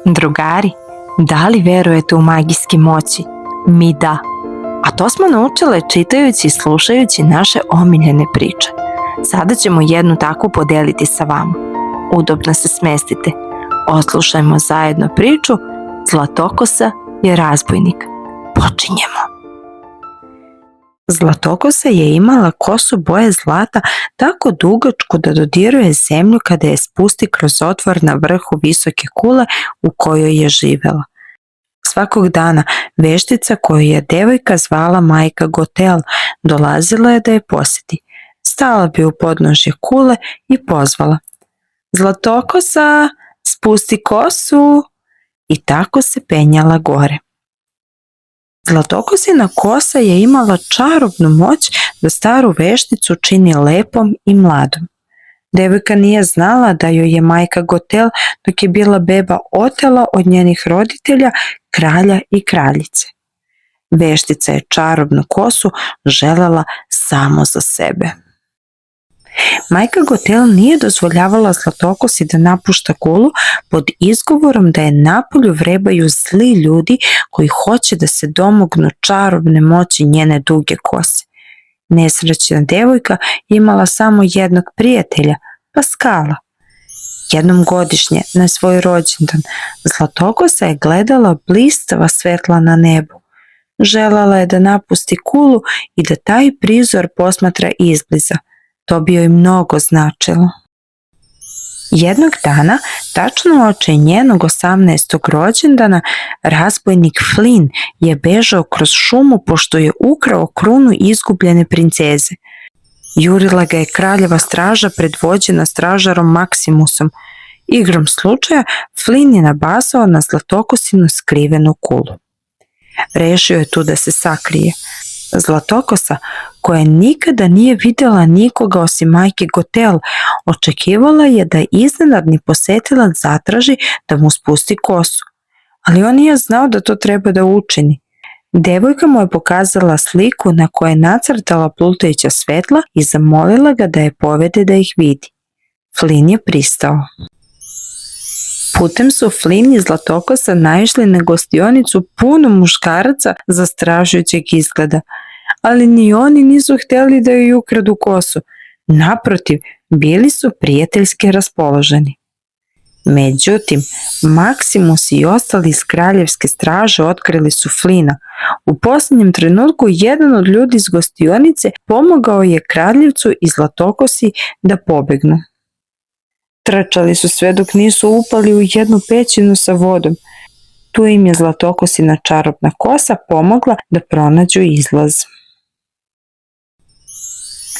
Drugari, da li verujete u magijske moći? Mi da. A to smo naučile čitajući i slušajući naše omiljene priče. Sada ćemo jednu takvu podeliti sa vama. Udobno se smestite. Odslušajmo zajedno priču Zlatokosa je razbojnik. Počinjemo. Zlatokosa je imala kosu boje zlata tako dugačku da dodiruje zemlju kada je spusti kroz otvor na vrhu visoke kule u kojoj je živela. Svakog dana veštica koju je devojka zvala majka Gotel dolazila je da je posjeti. Stala bi u podnožje kule i pozvala: Zlatokosa, spusti kosu! I tako se penjala gore. Zlatokosina kosa je imala čarobnu moć da staru vešticu čini lepom i mladom. Devojka nije znala da joj je majka Gotel dok je bila beba otela od njenih roditelja, kralja i kraljice. Veštica je čarobnu kosu želela samo za sebe. Majka Gotel nije dozvoljavala Zlatokosi da napušta kulu pod izgovorom da je napolju vrebaju zli ljudi koji hoće da se domognu čarobne moći njene duge kose. Nesrećna devojka imala samo jednog prijatelja, Paskala. Jednom godišnje, na svoj rođendan, Zlatokosa je gledala blistava svetla na nebu. Željela je da napusti kulu i da taj prizor posmatra izbliza. To bi joj mnogo značilo. Jednog dana, tačno oči njenog 18. rođendana, razbojnik Flynn je bežao kroz šumu pošto je ukrao krunu izgubljene princeze. Jurila ga je kraljeva straža predvođena stražarom Maksimusom. Igrom slučaja, Flynn je nabasao na Zlatokosinu skrivenu kulu. Rešio je tu da se sakrije. Zlatokosa, koja nikada nije vidjela nikoga osim majke Gotel, očekivala je da iznenadni posetilac zatraži da mu spusti kosu, ali on nije znao da to treba da učini. Devojka mu je pokazala sliku na kojoj je nacrtala plutajuća svetla i zamolila ga da je povede da ih vidi. Flynn je pristao. Putem su Flynn i Zlatokosa naišli na gostionicu punu muškaraca zastrašujućeg izgleda, ali ni oni nisu htjeli da joj ukradu kosu. Naprotiv, bili su prijateljski raspoloženi. Međutim, Maksimus i ostali iz kraljevske straže otkrili su Flynna. U posljednjem trenutku jedan od ljudi iz gostionice pomogao je kraljevcu i Zlatokosi da pobegnu. Trčali su sve dok nisu upali u jednu pećinu sa vodom. Tu im je Zlatokosina čarobna kosa pomogla da pronađu izlaz.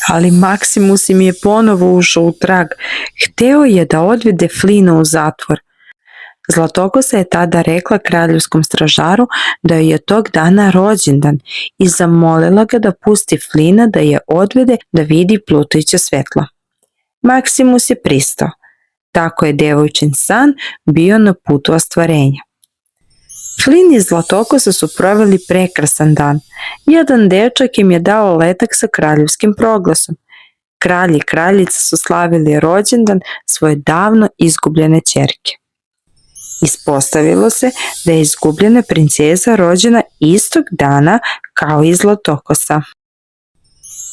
Ali Maksimus im je ponovo ušao u trag. Hteo je da odvede Flynna u zatvor. Zlatokosa je tada rekla kraljevskom stražaru da joj je tog dana rođendan i zamolila ga da pusti Flynna da je odvede da vidi plutajuća svetla. Maksimus je pristao. Tako je devojčin san bio na putu ostvarenja. Flynn i Zlatokosa su proveli prekrasan dan. Jedan dečak im je dao letak sa kraljevskim proglasom. Kralj i kraljica su slavili rođendan svoje davno izgubljene ćerke. Ispostavilo se da je izgubljena princeza rođena istog dana kao i Zlatokosa.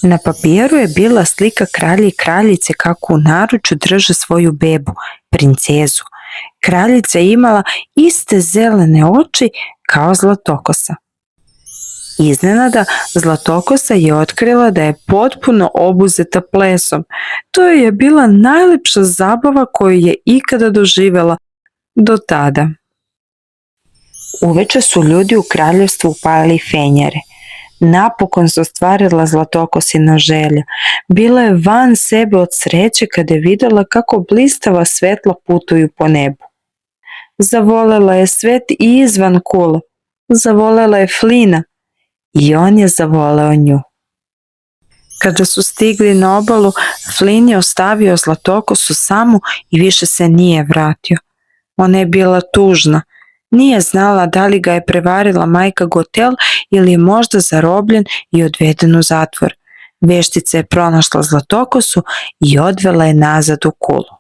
Na papiru je bila slika kralja i kraljice kako u naručju drže svoju bebu, princezu. Kraljica je imala iste zelene oči kao Zlatokosa. Iznenada, Zlatokosa je otkrila da je potpuno obuzeta plesom. To je bila najlepša zabava koju je ikada doživjela do tada. Uveče su ljudi u kraljevstvu upalili fenjere. Napokon se ostvarila Zlatokosina želja. Bila je van sebe od sreće kada je vidjela kako blistava svetla putuju po nebu. Zavolela je svet i izvan kule. Zavolela je Flynna i on je zavoleo nju. Kada su stigli na obalu, Flynn je ostavio Zlatokosu samu i više se nije vratio. Ona je bila tužna. Nije znala da li ga je prevarila majka Gotel ili je možda zarobljen i odveden u zatvor. Veštica je pronašla Zlatokosu i odvela je nazad u kulu.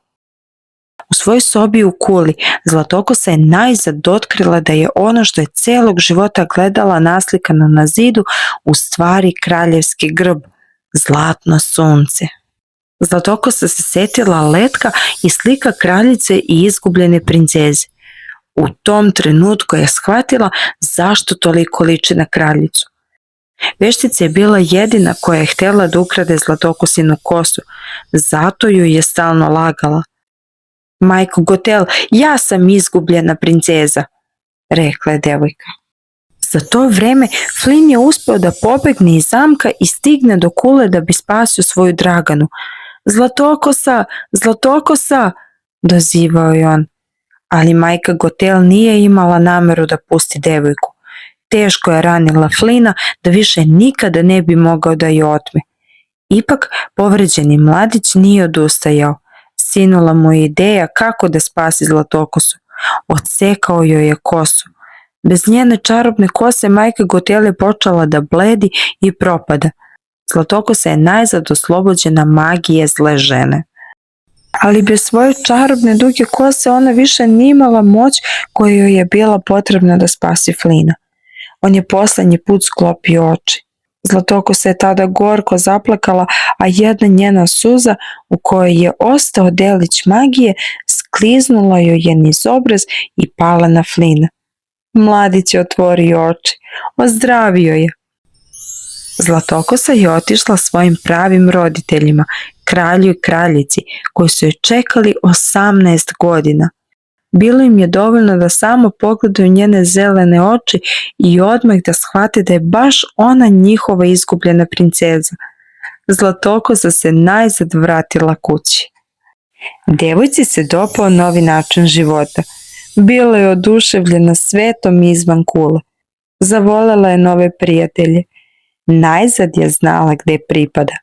U svojoj sobi u kuli Zlatokosa je najzad otkrila da je ono što je celog života gledala naslikano na zidu u stvari kraljevski grb, zlatno sunce. Zlatokosa se setila letka i slika kraljice i izgubljene princeze. U tom trenutku je shvatila zašto toliko liči na kraljicu. Veštica je bila jedina koja je htjela da ukrade Zlatokosinu kosu, zato ju je stalno lagala. Majko Gotel, ja sam izgubljena princeza, rekla je devojka. Za to vreme Flynn je uspeo da pobegne iz zamka i stigne do kule da bi spasio svoju Draganu. Zlatokosa, Zlatokosa, dozivao je on. Ali majka Gotel nije imala nameru da pusti devojku. Teško je ranila Flina da više nikada ne bi mogao da je otme. Ipak povređeni mladić nije odustajao. Sinula mu je ideja kako da spasi Zlatokosu. Odsekao joj je kosu. Bez njene čarobne kose majka Gotel je počela da bledi i propada. Zlatokosa je najzad oslobođena magije zle žene. Ali bez svoje čarobne duge kose ona više nije imala moć koja joj je bila potrebna da spasi Flina. On je poslednji put sklopio oči. Zlatokosa je tada gorko zaplakala, a jedna njena suza u kojoj je ostao delić magije skliznula joj je niz obraz i pala na Flina. Mladić je otvorio oči, ozdravio je. Zlatokosa je otišla svojim pravim roditeljima, kralju i kraljici, koji su je čekali 18 godina. Bilo im je dovoljno da samo pogledaju njene zelene oči i odmah da shvate da je baš ona njihova izgubljena princeza. Zlatokosa se najzad vratila kući. Devojci se dopao novi način života. Bila je oduševljena svetom izvan kule. Zavolela je nove prijatelje. Najzad je znala gde pripada.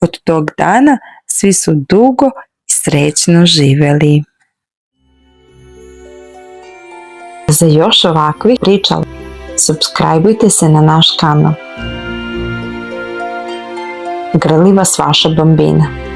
Od tog dana svi su dugo i srećno živeli. Za još ovakvih priča, subscribeujte se na naš kanal. Grli vas vaša Bambina.